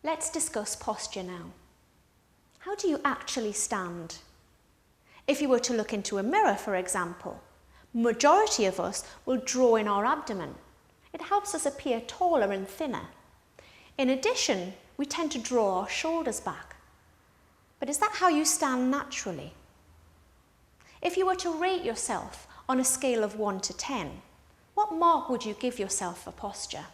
Let's discuss posture now. How do you actually stand? If you were to look into a mirror, for example, majority of us will draw in our abdomen. It helps us appear taller and thinner. In addition, we tend to draw our shoulders back. But is that how you stand naturally? If you were to rate yourself on a scale of 1 to 10, what mark would you give yourself for posture?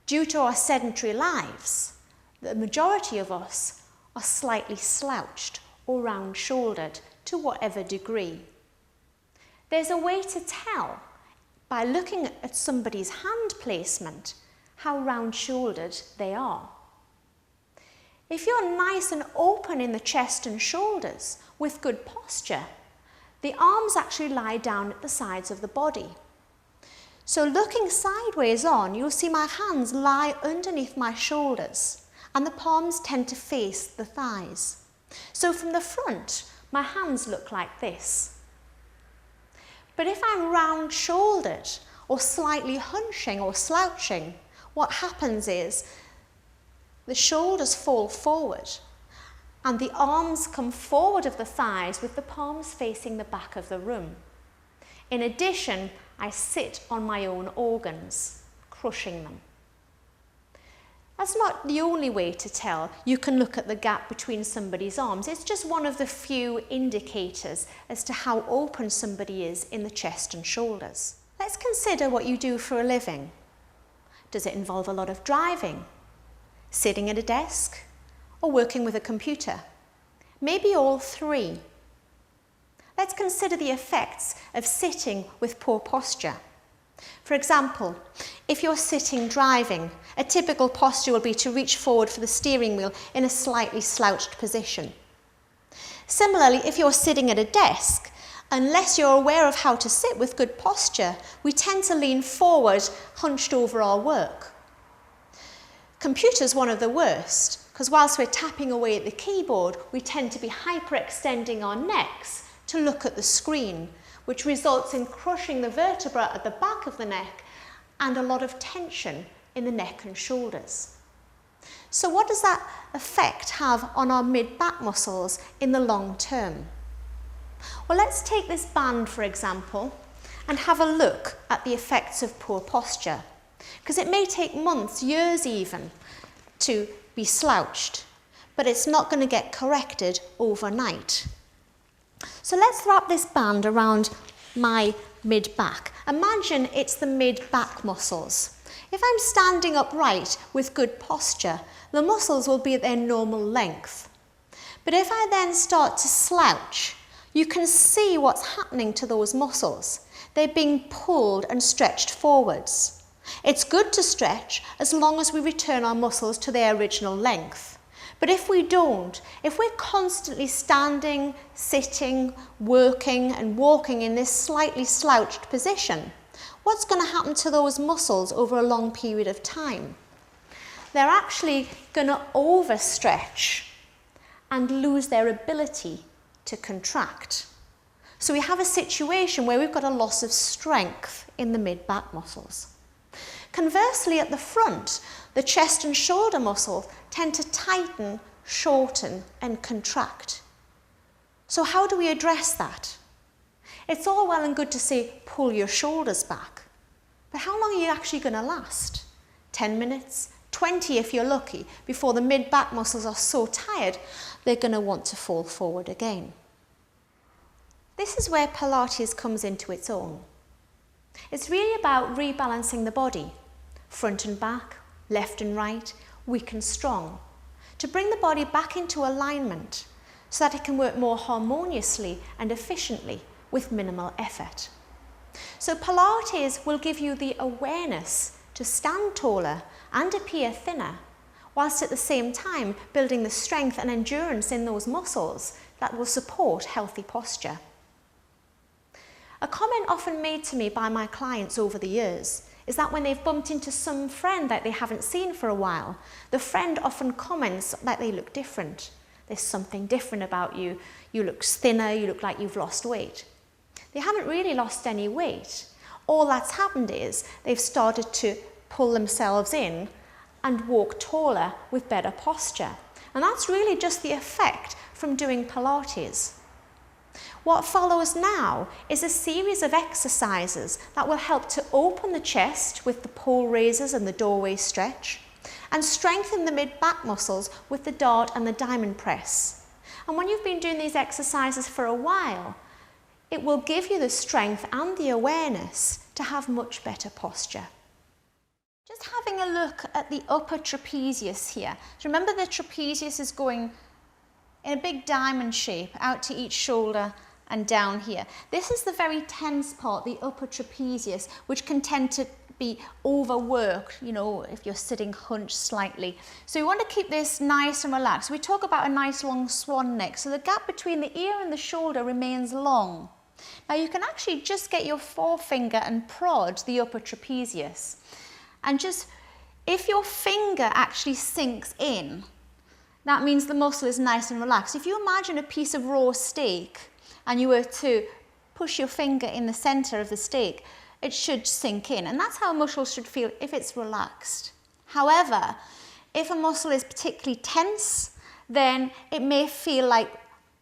Due to our sedentary lives, the majority of us are slightly slouched or round-shouldered to whatever degree. There's a way to tell by looking at somebody's hand placement how round-shouldered they are. If you're nice and open in the chest and shoulders with good posture, the arms actually lie down at the sides of the body. So looking sideways on, you'll see my hands lie underneath my shoulders and the palms tend to face the thighs. So from the front, my hands look like this. But if I'm round-shouldered or slightly hunching or slouching, what happens is the shoulders fall forward and the arms come forward of the thighs with the palms facing the back of the room. In addition, I sit on my own organs, crushing them. That's not the only way to tell. You can look at the gap between somebody's arms. It's just one of the few indicators as to how open somebody is in the chest and shoulders. Let's consider what you do for a living. Does it involve a lot of driving, sitting at a desk, or working with a computer? Maybe all three. Let's consider the effects of sitting with poor posture. For example, if you're sitting driving, a typical posture will be to reach forward for the steering wheel in a slightly slouched position. Similarly, if you're sitting at a desk, unless you're aware of how to sit with good posture, we tend to lean forward, hunched over our work. Computer's one of the worst, because whilst we're tapping away at the keyboard, we tend to be hyperextending our necks to look at the screen, which results in crushing the vertebra at the back of the neck and a lot of tension in the neck and shoulders. So what does that effect have on our mid-back muscles in the long term? Well, let's take this band, for example, and have a look at the effects of poor posture, because it may take months, years even, to be slouched, but it's not going to get corrected overnight. So let's wrap this band around my mid-back. Imagine it's the mid-back muscles. If I'm standing upright with good posture, the muscles will be at their normal length. But if I then start to slouch, you can see what's happening to those muscles. They're being pulled and stretched forwards. It's good to stretch as long as we return our muscles to their original length. But if we don't, if we're constantly standing, sitting, working and walking in this slightly slouched position, what's going to happen to those muscles over a long period of time? They're actually going to overstretch and lose their ability to contract. So we have a situation where we've got a loss of strength in the mid-back muscles. Conversely, at the front, the chest and shoulder muscles tend to tighten, shorten, and contract. So how do we address that? It's all well and good to say, pull your shoulders back. But how long are you actually going to last? 10 minutes? 20 if you're lucky, before the mid-back muscles are so tired, they're going to want to fall forward again. This is where Pilates comes into its own. It's really about rebalancing the body, front and back, left and right, weak and strong, to bring the body back into alignment so that it can work more harmoniously and efficiently with minimal effort. So Pilates will give you the awareness to stand taller and appear thinner, whilst at the same time building the strength and endurance in those muscles that will support healthy posture. A comment often made to me by my clients over the years is that when they've bumped into some friend that they haven't seen for a while, the friend often comments that they look different. There's something different about you. You look thinner, you look like you've lost weight. They haven't really lost any weight. All that's happened is they've started to pull themselves in and walk taller with better posture. And that's really just the effect from doing Pilates. What follows now is a series of exercises that will help to open the chest with the pole raises and the doorway stretch, and strengthen the mid-back muscles with the dart and the diamond press. And when you've been doing these exercises for a while, it will give you the strength and the awareness to have much better posture. Just having a look at the upper trapezius here. So remember, the trapezius is going in a big diamond shape out to each shoulder and down here. This is the very tense part, the upper trapezius, which can tend to be overworked, you know, if you're sitting hunched slightly. So you want to keep this nice and relaxed. We talk about a nice long swan neck, so the gap between the ear and the shoulder remains long. Now you can actually just get your forefinger and prod the upper trapezius. And just, if your finger actually sinks in, that means the muscle is nice and relaxed. If you imagine a piece of raw steak and you were to push your finger in the center of the steak, it should sink in. And that's how a muscle should feel if it's relaxed. However, if a muscle is particularly tense, then it may feel like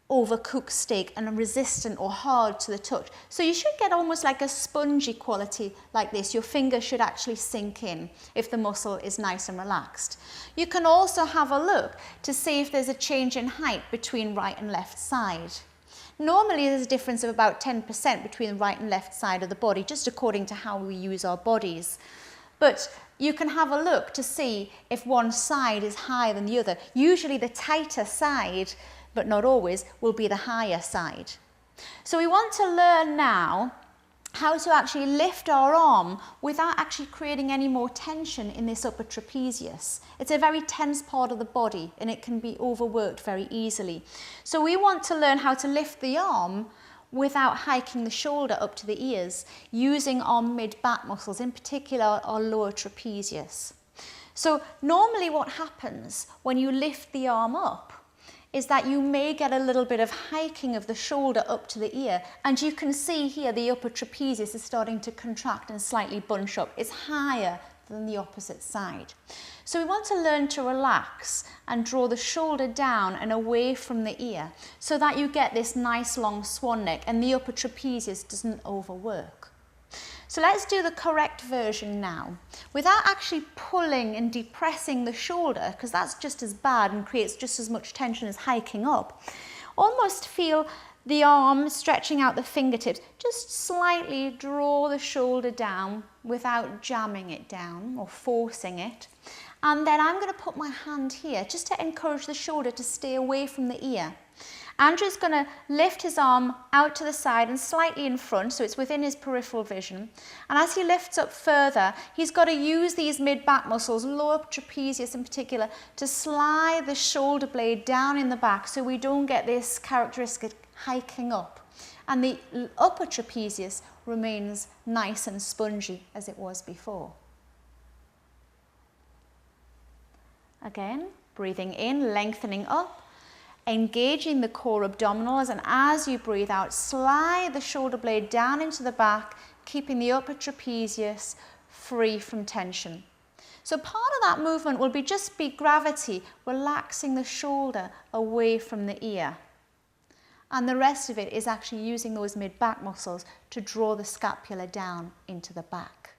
overcooked steak and resistant or hard to the touch. So you should get almost like a spongy quality like this. Your finger should actually sink in if the muscle is nice and relaxed. You can also have a look to see if there's a change in height between right and left side. Normally there's a difference of about 10% between the right and left side of the body, just according to how we use our bodies. But you can have a look to see if one side is higher than the other. Usually the tighter side, but not always, will be the higher side. So we want to learn now how to actually lift our arm without actually creating any more tension in this upper trapezius. It's a very tense part of the body and it can be overworked very easily. So we want to learn how to lift the arm without hiking the shoulder up to the ears, using our mid-back muscles, in particular our lower trapezius. So normally what happens when you lift the arm up is that you may get a little bit of hiking of the shoulder up to the ear, and you can see here the upper trapezius is starting to contract and slightly bunch up. It's higher than the opposite side. So we want to learn to relax and draw the shoulder down and away from the ear so that you get this nice long swan neck and the upper trapezius doesn't overwork. So let's do the correct version now, without actually pulling and depressing the shoulder, because that's just as bad and creates just as much tension as hiking up. Almost feel the arm stretching out the fingertips. Just slightly draw the shoulder down without jamming it down or forcing it. And then I'm going to put my hand here just to encourage the shoulder to stay away from the ear. Andrew's going to lift his arm out to the side and slightly in front, so it's within his peripheral vision. And as he lifts up further, he's got to use these mid-back muscles, lower trapezius in particular, to slide the shoulder blade down in the back so we don't get this characteristic hiking up. And the upper trapezius remains nice and spongy as it was before. Again, breathing in, lengthening up. Engaging the core abdominals, and as you breathe out, slide the shoulder blade down into the back, keeping the upper trapezius free from tension. So part of that movement will be just gravity, relaxing the shoulder away from the ear. And the rest of it is actually using those mid-back muscles to draw the scapula down into the back.